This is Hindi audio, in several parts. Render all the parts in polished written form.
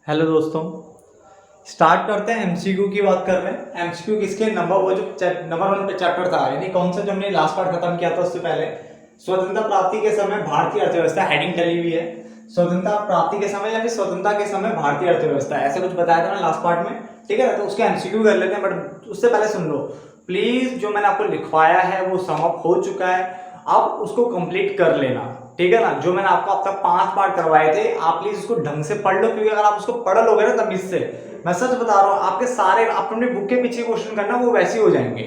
हेलो दोस्तों। स्टार्ट करते हैं। एमसीक्यू की बात कर रहे हैं। एमसीक्यू किसके नंबर वो जो नंबर 1 पे चैप्टर था, यानी कौन सा जो हमने लास्ट पार्ट खत्म किया था उससे पहले, स्वतंत्रता प्राप्ति के समय भारतीय अर्थव्यवस्था, हेडिंग डली हुई है स्वतंत्रता प्राप्ति के समय या फिर स्वतंत्रता के समय भारतीय अर्थव्यवस्था, ऐसा कुछ बताया था मैंने लास्ट पार्ट में। ठीक है ना, तो उसके एमसीक्यू कर लेते हैं, बट उससे पहले सुन लो प्लीज। जो मैंने आपको लिखवाया है वो समाप्त हो चुका है, आप उसको कंप्लीट कर लेना। ठीक है ना, जो मैंने आपको अब तक 5 पार्ट करवाए थे, आप प्लीज उसको ढंग से पढ़ लो, क्योंकि अगर आप उसको पढ़ लोगे ना तब इससे, मैं सच बता रहा हूँ, आपके सारे आप अपने बुक के पीछे क्वेश्चन करना वो वैसे ही हो जाएंगे।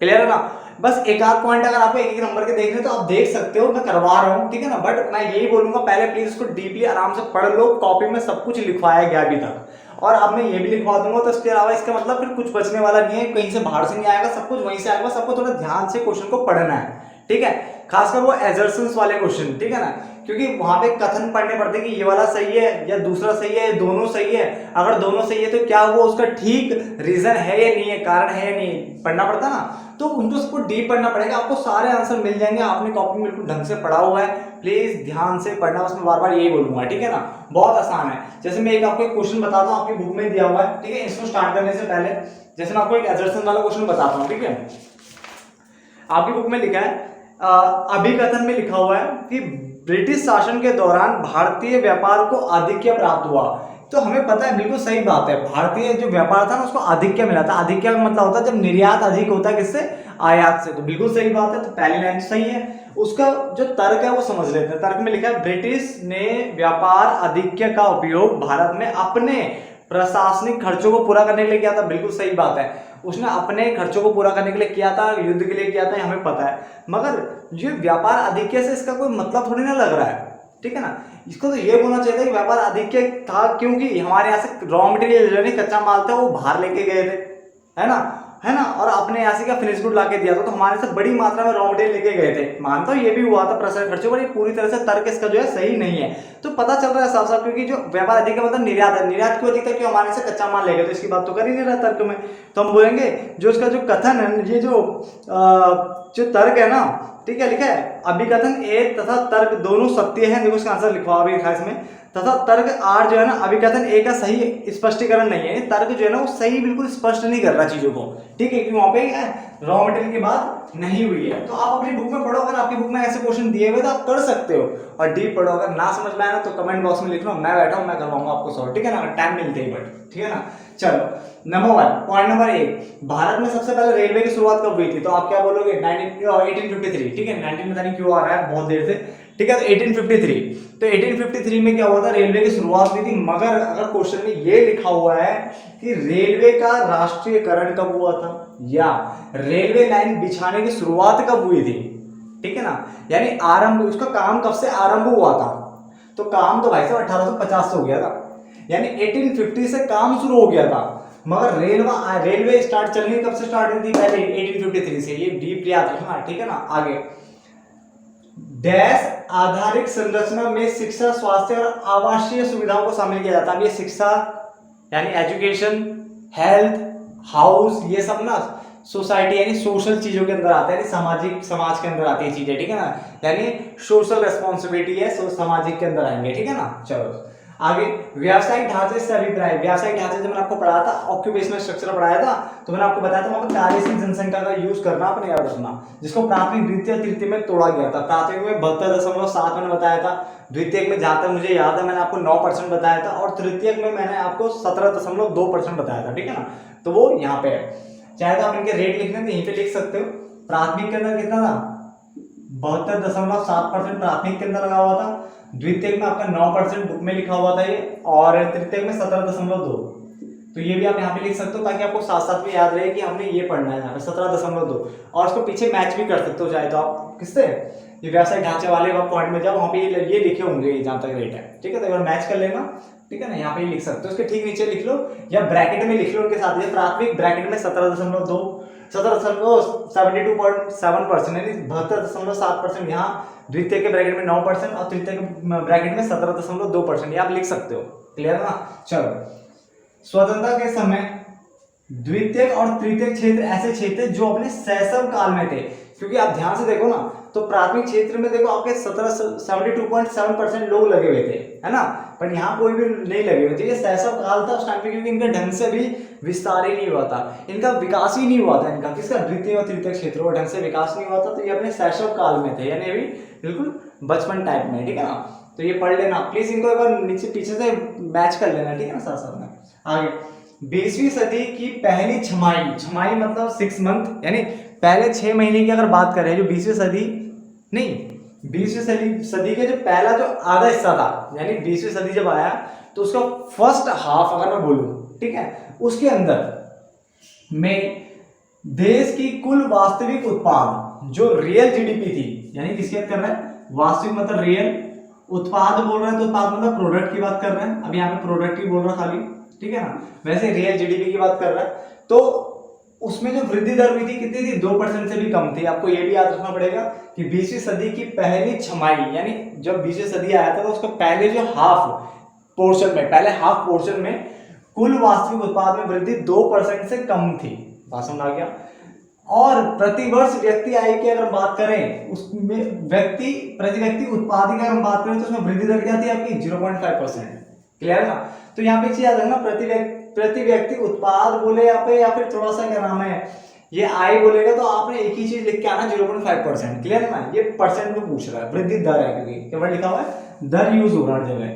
क्लियर है ना। बस एक आध पॉइंट अगर आपको एक एक नंबर के देखने तो आप देख सकते हो, मैं करवा रहा हूँ। ठीक है ना, बट मैं यही बोलूंगा पहले प्लीज उसको डीपली आराम से पढ़ लो। कॉपी में सब कुछ लिखवाया गया अभी तक, और अब मैं ये भी लिखवा दूंगा, तो इसके अलावा इसका मतलब फिर कुछ बचने वाला नहीं है, कहीं से बाहर से नहीं आएगा, सब कुछ वहीं से आएगा। सबको थोड़ा ध्यान से क्वेश्चन को पढ़ना है। ठीक है, खासकर वो एजर्शंस वाले क्वेश्चन। ठीक है ना, क्योंकि वहां पे कथन पढ़ने पड़ते हैं कि ये वाला सही है या दूसरा सही है, दोनों सही है। अगर दोनों सही है तो क्या वो उसका ठीक रीजन है या नहीं है, कारण है या नहीं, पढ़ना पड़ता ना। तो उनको सबको डीप पढ़ना पड़ेगा, आपको सारे आंसर मिल जाएंगे। आपने कॉपी में बिल्कुल ढंग से पढ़ा हुआ है, प्लीज ध्यान से पढ़ना। बस मैं बार बार यही बोलूंगा। ठीक है ना, बहुत आसान है। जैसे मैं एक आपको एक क्वेश्चन बताता हूँ, आपकी बुक में दिया हुआ है। ठीक है, इसको स्टार्ट करने से पहले जैसे मैं आपको एक एजर्शन वाला क्वेश्चन बताता हूँ। ठीक है, आपकी बुक में लिखा है, अभिकथन में लिखा हुआ है कि ब्रिटिश शासन के दौरान भारतीय व्यापार को आधिक्य प्राप्त हुआ। तो हमें पता है, बिल्कुल सही बात है, भारतीय जो व्यापार था ना उसको आधिक्य मिला था। आधिक्य का मतलब होता है जब निर्यात अधिक होता है, किससे, आयात से। तो बिल्कुल सही बात है, तो पहली लाइन सही है। उसका जो तर्क है वो समझ लेते हैं। तर्क में लिखा है, ब्रिटिश ने व्यापार आधिक्य का उपयोग भारत में अपने प्रशासनिक खर्चों को पूरा करने के लिए किया था। बिल्कुल सही बात है, उसने अपने खर्चों को पूरा करने के लिए किया था, युद्ध के लिए किया था, हमें पता है। मगर ये व्यापार आधिक्य से इसका कोई मतलब थोड़ी ना लग रहा है। ठीक है ना, इसको तो ये बोलना चाहिए था कि व्यापार आधिक्य था क्योंकि हमारे यहाँ से रॉ मटेरियल यानी कच्चा माल था वो बाहर लेके गए थे, है ना, और अपने यहाँ से क्या फिनिश गुड लाके दिया था, तो हमारे से बड़ी मात्रा में रॉ मटेरियल लेके गए थे। मानता हूँ ये भी हुआ था प्रसार खर्चों, पर ये पूरी तरह से तर्क इसका जो है सही नहीं है। तो पता चल रहा है साफ साफ, क्योंकि जो व्यापार अधिक मतलब निर्यात है, निर्यात क्यों अधिक था, क्यों हमारे से कच्चा माल ले गए, तो इसकी बात तो कर ही नहीं रहा तर्क में। तो हम बोलेंगे जो इसका जो कथन है, ये जो तर्क है ना, ठीक है, लिखा है अभिकथन ए तथा तर्क दोनों सत्य है। देखो इसका आंसर लिखवा भी लिखा है इसमें, तथा तर्क आर जो है ना अभिकथन ए का सही स्पष्टीकरण नहीं है। तर्क जो है ना वो सही बिल्कुल स्पष्ट नहीं कर रहा चीजों को। ठीक है, क्योंकि वहां पे रॉ मटेरियल की बात नहीं हुई है। तो आप अपनी बुक में पढ़ो, अगर आपकी बुक में ऐसे क्वेश्चन दिए हुए तो आप कर सकते हो, और डीप पढ़ो। अगर ना समझ में आए ना तो कमेंट बॉक्स में लिख लो, मैं बैठा हूं, मैं करवाऊंगा आपको सॉल्व। ठीक है ना, अगर टाइम मिलते ही, बट ठीक है ना। चलो, नंबर 1 पॉइंट नंबर 1, भारत में सबसे पहले रेलवे की शुरुआत कब हुई थी? तो आप क्या बोलोगे, 1853। ठीक है, 19 पता नहीं क्यों आ रहा है बहुत देर से। ठीक है, तो 1853, तो 1853 में क्या हुआ था, रेलवे की शुरुआत हुई थी। मगर अगर क्वेश्चन में ये लिखा हुआ है कि रेलवे का राष्ट्रीयकरण कब हुआ था, या रेलवे लाइन बिछाने की शुरुआत कब हुई थी, ठीक है ना, यानी आरंभ, उसका काम कब से आरंभ हुआ था, तो काम तो भाई साहब 1850 से हो गया था, यानी 1850 से काम शुरू हो गया था। मगर रेलवे स्टार्ट चलनी कब से स्टार्ट हुई थी, पहले 1853 से। ये डीप याद रखना। ठीक है ना, आगे डैश आधारित संरचना में शिक्षा, स्वास्थ्य और आवासीय सुविधाओं को शामिल किया जाता है। ये शिक्षा यानी एजुकेशन, हेल्थ, हाउस, ये सब ना सोसाइटी यानी सोशल चीजों के अंदर आता है, यानी सामाजिक, समाज के अंदर आती है चीजें। ठीक है ना, यानी सोशल रेस्पॉन्सिबिलिटी है, सामाजिक के अंदर आएंगे। ठीक है ना, चलो आगे व्यावसायिक ढांचे से अभिप्राय। व्यावसायिक ढांचे जब मैंने आपको पढ़ाया था, ऑक्यूपेशनल स्ट्रक्चर पढ़ाया था, तो मैंने आपको बताया था वहां पर कार्यशील जनसंख्या का यूज करना अपने याद रखना, जिसको प्राथमिक द्वितीय तृतीय में तोड़ा गया था। प्राथमिक में 72.7 मैंने बताया था, द्वितीय में जहां तक मुझे याद है मैंने आपको 9% बताया था, और तृतीय में मैंने आपको 17.2% बताया था। ठीक है ना, तो वो यहाँ पे है। चाहे तो आप इनके रेट लिखने तो यहीं पे लिख सकते हो। प्राथमिक के अंदर कितना था, 72.7% प्राथमिक के अंदर लगा हुआ था। द्वितीय में आपका 9% बुक में लिखा हुआ था ये, और तृतीय में 17.2। तो ये भी आप यहाँ पे लिख सकते हो, ताकि आपको साथ साथ में याद रहे कि हमने ये पढ़ना है यहाँ पे 17.2, और उसको पीछे मैच भी कर सकते हो चाहे तो आप किससे, ये व्यवसाय ढांचे वाले पॉइंट में जाओ, वहां पे ये लिखे होंगे जहां तक रेट है। ठीक है, तो एक बार मैच कर लेना। ठीक है ना, यहाँ पे लिख सकते हो, उसके ठीक नीचे लिख लो या ब्रैकेट में लिख लो उनके साथ। ये प्राथमिक ब्रैकेट में 17.2, 72.7% यानी 72.7%, यहाँ द्वितीय के ब्रैकेट में 9% और तृतीय के ब्रैकेट में 17.2%, ये आप लिख सकते हो। क्लियर ना। चलो, स्वतंत्रता के समय द्वितीयक और तृतीयक क्षेत्र ऐसे क्षेत्र जो अपने शैशव काल में थे, क्योंकि आप ध्यान से देखो ना तो प्राथमिक क्षेत्र में देखो आपके 72.7% लोग लगे हुए थे, है ना, पर यहाँ कोई भी नहीं लगे हुए थे। ये शैशव काल था उस टाइम पे, क्योंकि इनका ढंग से भी विस्तार ही नहीं हुआ था, इनका विकास ही नहीं हुआ था, इनका किसका द्वितीय और तृतीय क्षेत्र का ढंग से विकास नहीं हुआ था। तो ये अपने शैशव काल में थे, यानी अभी बिल्कुल बचपन टाइप में, ठीक है ना। तो ये पढ़ लेना प्लीज, इनको एक बार नीचे पीछे से मैच कर लेना, ठीक है ना, साथ साथ में। आगे 20वीं सदी की पहली छमाही, छमाही मतलब 6 मंथ, यानी पहले 6 महीने की अगर बात करें, जो 20वीं सदी नहीं 20वीं सदी के जो पहला जो आधा हिस्सा था, यानी 20वीं सदी जब आया तो उसका फर्स्ट हाफ अगर मैं बोलूं, ठीक है, उसके अंदर में देश की कुल वास्तविक उत्पाद जो रियल जीडीपी थी, यानी किसकी बात कर रहे हैं, वास्तविक मतलब रियल, उत्पाद बोल रहे हैं तो उत्पाद मतलब प्रोडक्ट की बात कर रहे हैं, अब यहाँ पे प्रोडक्ट ही बोल रहा खाली, ठीक है ना, वैसे रियल जीडीपी की बात कर रहा है। तो उसमें जो वृद्धि दर हुई थी कितनी थी, 2% से भी कम थी। आपको ये भी याद रखना पड़ेगा कि 20वीं सदी की पहली छमाही, यानी जब 20वीं सदी आया था तो उसका पहले जो हाफ पोर्शन में, पहले हाफ पोर्शन में कुल वास्तविक उत्पाद में वृद्धि 2% से कम थी। बात समझ आ गया। और प्रतिवर्ष व्यक्ति आय की अगर बात करें, उसमें प्रति व्यक्ति उत्पाद की अगर हम बात करें तो उसमें वृद्धि दर क्या थी आपकी, 0.5%। क्लियर है ना। तो यहाँ पे याद रखना, प्रति व्यक्ति उत्पाद बोले यहाँ पे, या फिर थोड़ा सा क्या नाम है, ये आय बोलेगा तो आपने एक ही चीज लिख के आना, 0.5%। क्लियर है ना, ये परसेंट में पूछ रहा है, वृद्धि दर है, क्योंकि क्या वर्ड लिखा हुआ है, दर यूज हो रहा है जगह,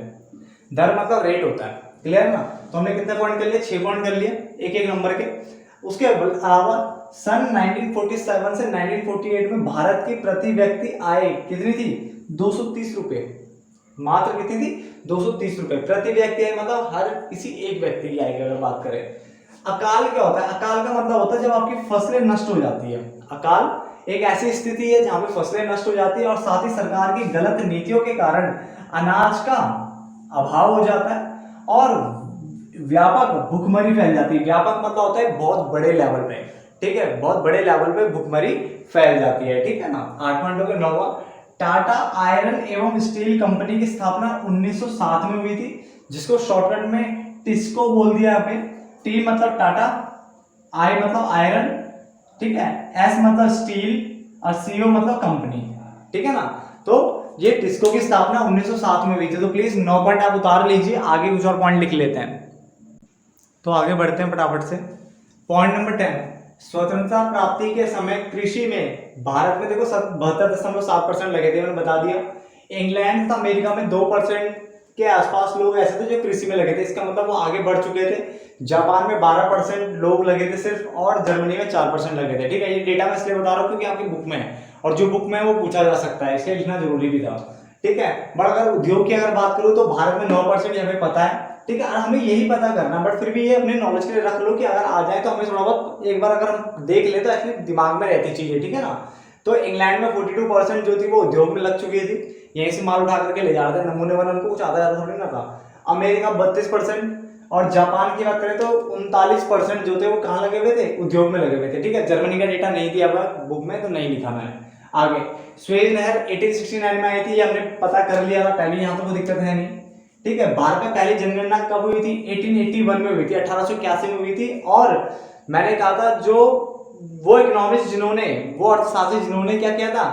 दर मतलब रेट होता है। क्लियर है ना। तो हमने कितने पॉइंट कर लिए, 6 पॉइंट कर लिए एक एक नंबर के। उसके अलावा सन 1947 से 1948 में भारत की प्रति व्यक्ति आय कितनी थी, 230 रुपए, मात्र कितनी थी, 230 रुपए प्रति व्यक्ति आय, मतलब हर किसी एक व्यक्ति की आय की अगर बात करें। अकाल क्या होता है, अकाल का मतलब होता है जब आपकी फसलें नष्ट हो जाती है। अकाल एक ऐसी स्थिति है जहां पे फसलें नष्ट हो जाती है और साथ ही सरकार की गलत नीतियों के कारण अनाज का अभाव हो जाता है और व्यापक भुखमरी फैल जाती है। व्यापक मतलब होता है बहुत बड़े लेवल पे, ठीक है, बहुत बड़े लेवल पे भुखमरी फैल जाती है, ठीक है ना। 8 पॉइंट हो गए। 9वां, टाटा आयरन एवं स्टील कंपनी की स्थापना 1907 में हुई थी, जिसको शॉर्टकट में टिस्को बोल दिया यहाँ पे। टी मतलब टाटा, आई मतलब आयरन, ठीक है, एस मतलब स्टील और सीओ मतलब कंपनी, ठीक है ना। तो ये टिस्को की स्थापना 1907 में हुई थी। तो प्लीज 9 पॉइंट आप उतार लीजिए, आगे कुछ और पॉइंट लिख लेते हैं। तो आगे बढ़ते हैं फटाफट से। पॉइंट नंबर 10, स्वतंत्रता प्राप्ति के समय कृषि में भारत में देखो 72.7% लगे थे, मैंने बता दिया। इंग्लैंड तथा अमेरिका में 2% के आसपास लोग ऐसे थे जो कृषि में लगे थे, इसका मतलब वो आगे बढ़ चुके थे। जापान में 12% लोग लगे थे सिर्फ, और जर्मनी में 4% लगे थे, ठीक है। ये डेटा मैं इसलिए बता रहा हूँ क्योंकि आपकी बुक में है और जो बुक में है वो पूछा जा सकता है, इसलिए लिखना जरूरी भी था, ठीक है। बट अगर उद्योग की अगर बात करूँ तो भारत में 9% हमें पता है, ठीक है, हमें यही पता करना। बट फिर भी ये अपने नॉलेज के लिए रख लो कि अगर आ जाए तो हमें थोड़ा बहुत एक बार अगर हम देख ले तो एक्चुअली दिमाग में रहती चीजें, ठीक है ना। तो इंग्लैंड में 42% जो थी वो उद्योग में लग चुकी थी, यहीं से माल उठा करके ले जा रहे थे, नमूने वाला उनको कुछ आधा ज्यादा थोड़ी ना था। अमेरिका 32% और जापान की बात करें तो 39% जो थे वो कहाँ लगे हुए थे, उद्योग में लगे हुए थे, ठीक है। जर्मनी का डेटा नहीं दिया हुआ बुक में तो नहीं लिखा मैंने। आगे स्वेज नहर 1869 में आई थी, ये हमने पता कर लिया था पहले, यहाँ तो कोई दिक्कत है नहीं, ठीक है। भारत में पहली जनगणना कब हुई थी, 1881 में हुई थी, 1881 में हुई थी। और मैंने कहा था जो वो इकोनॉमिस्ट जिन्होंने, वो अर्थशास्त्री जिन्होंने क्या किया था,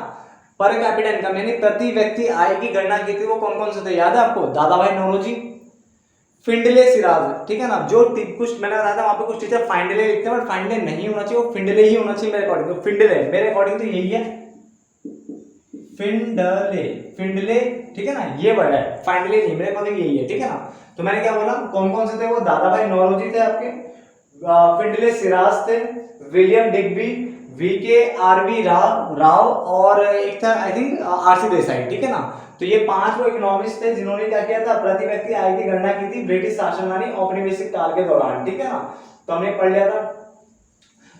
पर कैपिटा इनकम यानी प्रति व्यक्ति आय की गणना की थी, वो कौन कौन से थे याद है आपको, दादा भाई नौरोजी, फिंडले सिराज, ठीक है ना। जो कुछ मैंने बताया था वहां पे कुछ टीचर फाइंडले लिखते हैं, बट फाइंडले नहीं होना चाहिए, वो फिंडले ही होना चाहिए मेरे अकॉर्डिंग। तो फिंडले मेरे अकॉर्डिंग तो यही है, फिंडले, ठीक है ना, ये वर्ड है, फाइंडले नहीं, मेरे अकॉर्डिंग यही है, ठीक है ना। तो मैंने क्या बोला, कौन कौन से थे वो, दादा भाई नौरोजी थे आपके, फिंडले सिराज थे, William Digby, VK RV Rao और एक था आई थिंक आरसी देसाई, ठीक है ना। तो ये 5 वो इकोनॉमिस्ट थे जिन्होंने क्या किया था, प्रति व्यक्ति आय की गणना की थी ब्रिटिश शासनवानी औपनिवेशिक काल के दौरान, ठीक है ना। तो हमने पढ़ लिया था।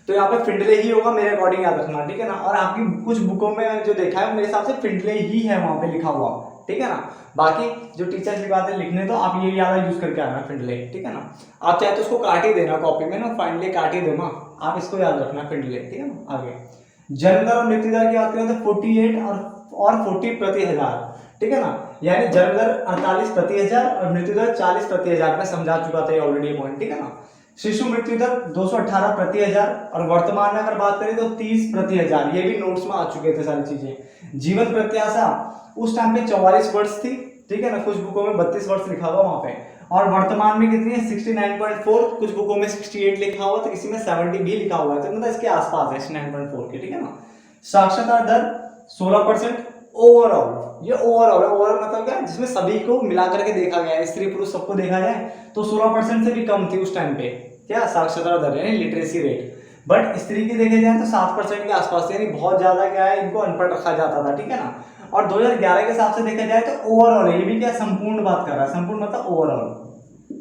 तो यहाँ पे फिंडले ही होगा मेरे अकॉर्डिंग, याद रखना, ठीक है ना। और आपकी कुछ बुकों में जो देखा है मेरे हिसाब से फिंडले ही है वहां पे लिखा हुआ, ठीक है ना। बाकी जो टीचर्स की बातें लिखने तो आप ये याद यूज करके आना फिंडले, ठीक है ना। आप चाहे तो उसको काट ही देना कॉपी में ना, फाइनली काट ही देना, आप इसको याद रखना फिंडले, ठीक है ना। आगे जन्म दर और मृत्यु दर की बात करें तो 48 और 40 प्रति हजार, ठीक है ना। यानी जन्म दर 48 प्रति हजार और मृत्यु दर 40 प्रति हजार, मैं समझा चुका था ऑलरेडी पॉइंट, ठीक है ना। शिशु मृत्यु दर 218 प्रति हजार, और वर्तमान में अगर बात करें तो 30 प्रति हजार। ये भी नोट्स में आ चुके थे सारी चीजें। जीवन प्रत्याशा उस टाइम पे 44 वर्ष थी, ठीक है ना, कुछ बुकों में 32 वर्ष लिखा हुआ वहां पे, और वर्तमान में कितनी है 69.4, कुछ बुकों में 68 लिखा हुआ, तो किसी में 70 भी लिखा हुआ है, तो मतलब इसके आसपास है 69.4 के, ठीक है ना। साक्षरता दर 16% ओवरऑल, ये ओवरऑल है, ओवरऑल मतलब क्या है, जिसमें सभी को मिलाकर के देखा गया है, स्त्री पुरुष सबको देखा जाए तो 16% से भी कम थी उस टाइम पे क्या साक्षरता दर यानी लिटरेसी रेट। बट स्त्री की देखे जाए तो 7% के आसपास, यानी बहुत ज्यादा क्या है, इनको अनपढ़ रखा जाता था, ठीक है ना। और 2011 के हिसाब से देखा जाए तो ओवरऑल है, ये भी क्या संपूर्ण बात कर रहा है, संपूर्ण मतलब ओवरऑल,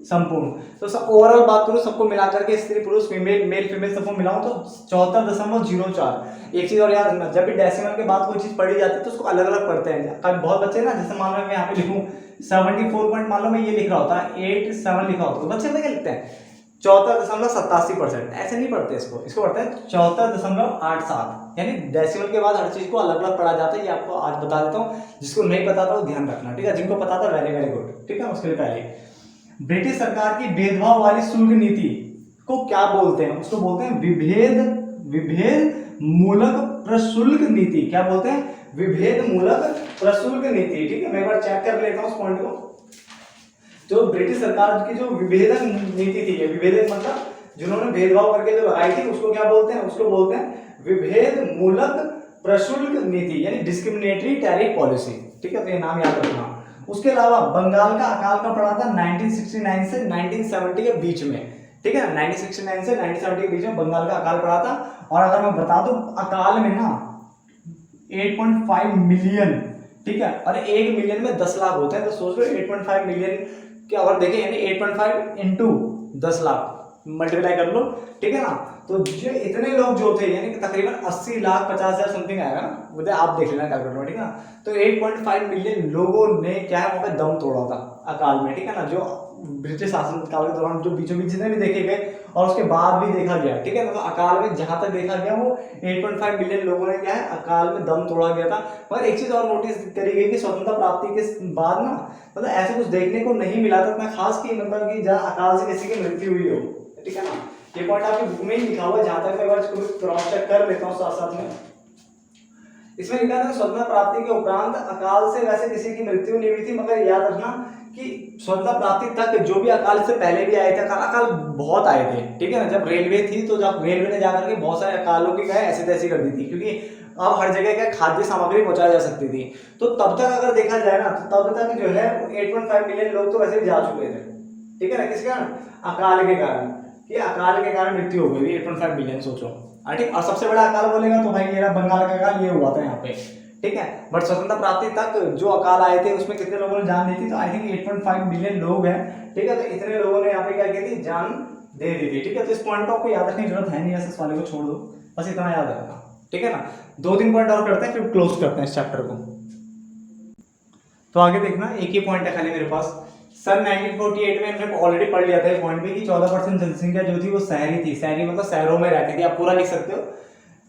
संपूर्ण, तो सब ओवरऑल बात करूं सबको मिलाकर के, स्त्री पुरुष फीमेल मेल फीमेल सबको मिलाऊं तो 74.04। एक चीज और याद रखना, जब भी डेसिमल के बाद कोई चीज पढ़ी जाती है तो उसको अलग अलग पढ़ते हैं। कभी बहुत बच्चे ना, जैसे मान लो मैं यहाँ पे लिखूं 74 पॉइंट, मान लो मैं ये लिख रहा होता 87 लिखा होता, तो बच्चे क्या लिखते हैं 74.87%, ऐसे नहीं पढ़ते इसको, इसको पढ़ते हैं 74.87, यानी डेसिमल के बाद हर चीज को अलग अलग पढ़ा जाता है। ये आपको आज बता देता हूँ, जिसको नहीं पता था वो ध्यान रखना, ठीक है। जिनको पता था वेरी वेरी गुड, ठीक है। उसके लिए पहले ब्रिटिश सरकार की भेदभाव वाली शुल्क नीति को क्या बोलते हैं, उसको बोलते हैं विभेद मूलक प्रशुल्क नीति। क्या बोलते हैं, विभेद मूलक प्रशुल्क नीति, ठीक है। मैं एक बार चेक कर लेता हूँ उस पॉइंट को। जो ब्रिटिश सरकार की जो विभेदक नीति थी, विभेदक मतलब जिन्होंने भेदभाव करके जो लगाई थी, उसको क्या बोलते हैं, उसको बोलते हैं विभेद मूलक प्रशुल्क नीति, यानी डिस्क्रिमिनेटरी टैरिफ पॉलिसी, ठीक है। तो ये नाम याद रखना। उसके अलावा बंगाल का अकाल का पड़ा था 1969 से 1970 के बीच में, ठीक है ना। 1969 से 1970 के बीच में बंगाल का अकाल पड़ा था। और अगर मैं बता दूं अकाल में ना 8.5 मिलियन, ठीक है, और 1 मिलियन में 10 लाख होते हैं, तो सोच लो 8.5 मिलियन के अगर देखें, यानी 8.5 इंटू 10 लाख मल्टीप्लाई कर लो, ठीक है ना। तो जो इतने लोग जो थे, यानी कि तकरीबन 80 लाख 50 हजार समथिंग आएगा ना, मुझे आप देख लेना कैलकुलेटर में, ठीक है ना। तो 8.5 मिलियन लोगों ने क्या है वहां पे दम तोड़ा था अकाल में, ठीक है ना। जो ब्रिटिश शासन काल के दौरान जो बीचों बीच जितने भी देखे गए और उसके बाद भी देखा गया, ठीक है ना। तो अकाल में जहां तक देखा गया वो 8.5 मिलियन लोगों ने क्या है अकाल में दम तोड़ा गया था। मगर एक चीज और नोटिस करी गई कि स्वतंत्रता प्राप्ति के बाद ना, मतलब ऐसे कुछ देखने को नहीं मिला था इतना खास कि मतलब कि जहाँ अकाल से किसी की मृत्यु हुई हो, ठीक है ना। ये पॉइंट आपकी बुक में ही लिखा हुआ है, जहां तक मैं एक बार क्रॉस चेक कर लेता हूँ साथ साथ में। इसमें लिखा था स्वतंत्रता प्राप्ति के उपरांत अकाल से वैसे किसी की मृत्यु नहीं हुई थी, मगर याद रखना कि स्वतंत्रता प्राप्ति तक जो भी अकाल से पहले भी आए थे, अकाल बहुत आए थे, ठीक है ना। जब रेलवे थी तो जब रेलवे ने जाकर के बहुत सारे अकालों की क्या ऐसी तैसी कर दी थी, क्योंकि अब हर जगह क्या खाद्य सामग्री पहुंचाई जा सकती थी। तो तब तक अगर देखा जाए ना, तो तब तक जो है 8.5 मिलियन लोग तो वैसे भी जा चुके थे, ठीक है ना। किस कारण, अकाल के कारण, कि अकाल के कारण मृत्यु हो गई 8.5 मिलियन, सोचो, ठीक। और सबसे बड़ा अकाल बोलेगा तो भाई ये बंगाल का अकाल ये हुआ था यहाँ पे, ठीक है। बट स्वतंत्रता प्राप्ति तक जो अकाल आए थे उसमें कितने लोगों ने जान दी थी, तो आई थिंक 8.5 मिलियन लोग हैं, ठीक है। तो इतने लोगों ने यहाँ पे क्या की थी, जान दे दी थी, ठीक है। तो इस पॉइंट को आपको याद रखने की जरूरत है नहीं, ऐसे इस वाले को छोड़ दो, बस इतना याद रखना, ठीक है ना। 2-3 पॉइंट और करते हैं फिर क्लोज करते हैं इस चैप्टर को। तो आगे देखना, एक ही पॉइंट है खाली मेरे पास। सन 1948 में हमने ऑलरेडी पढ़ लिया था ये पॉइंट भी कि 14% जनसंख्या जो थी वो शहरी थी, शहरी मतलब शहरों में रहती थी। आप पूरा लिख सकते हो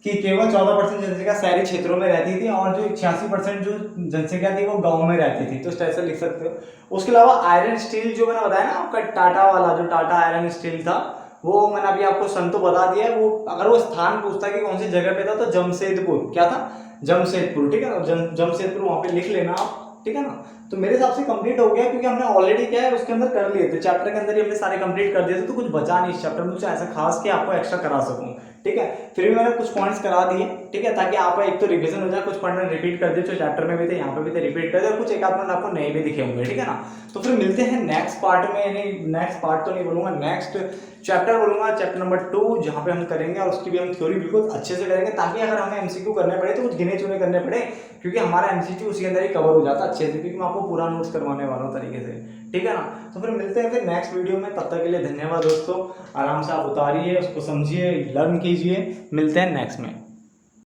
कि केवल 14% जनसंख्या शहरी क्षेत्रों में रहती थी, और जो 86% जो जनसंख्या थी वो गांव में रहती थी, तो इस तरह से लिख सकते हो। उसके अलावा आयरन स्टील जो मैंने बताया ना आपका, टाटा वाला जो टाटा आयरन स्टील था, वो मैंने अभी आपको सन तो बता दिया है। वो अगर वो स्थान पूछता है कि कौन सी जगह पे था, तो जमशेदपुर, क्या था, जमशेदपुर, ठीक है ना। जमशेदपुर वहां पे लिख लेना आप, ठीक है ना। तो मेरे हिसाब से कंप्लीट हो गया, क्योंकि हमने ऑलरेडी क्या है उसके अंदर कर लिए थे, चैप्टर के अंदर ही हमने सारे कंप्लीट कर दिए थे, तो कुछ बचा नहीं इस चैप्टर में कुछ ऐसा खास कि आपको एक्स्ट्रा करा सकूं, ठीक है। फिर भी मैंने कुछ पॉइंट्स करा दिए, ठीक है, ताकि आपका एक तो रिवीजन हो जाए, कुछ पॉइंट मैंने रिपीट कर दिए जो चैप्टर में भी थे, यहाँ पे भी थे, रिपीट कर दिए, और कुछ एक आध पॉइंट आपको नए भी दिखे होंगे, ठीक है ना। तो फिर मिलते हैं नेक्स्ट पार्ट में, यानी नेक्स्ट पार्ट तो नहीं बोलूंगा, नेक्स्ट चैप्टर बोलूंगा, चैप्टर नंबर 2, जहाँ पे हम करेंगे, और उसकी भी हम थ्योरी बिल्कुल अच्छे से करेंगे, ताकि अगर हमें एमसीक्यू करने पड़े तो कुछ गिने चुने करने पड़े, क्योंकि हमारा एमसीक्यू उसी के अंदर ही कवर हो जाता अच्छे से, क्योंकि मैं आपको पूरा नोट्स करवाने वाला हूँ तरीके से, ठीक है ना। तो फिर मिलते हैं फिर नेक्स्ट वीडियो में, तब तक के लिए धन्यवाद दोस्तों। आराम से आप उतारिए, उसको समझिए, लर्न कीजिए, मिलते हैं नेक्स्ट में।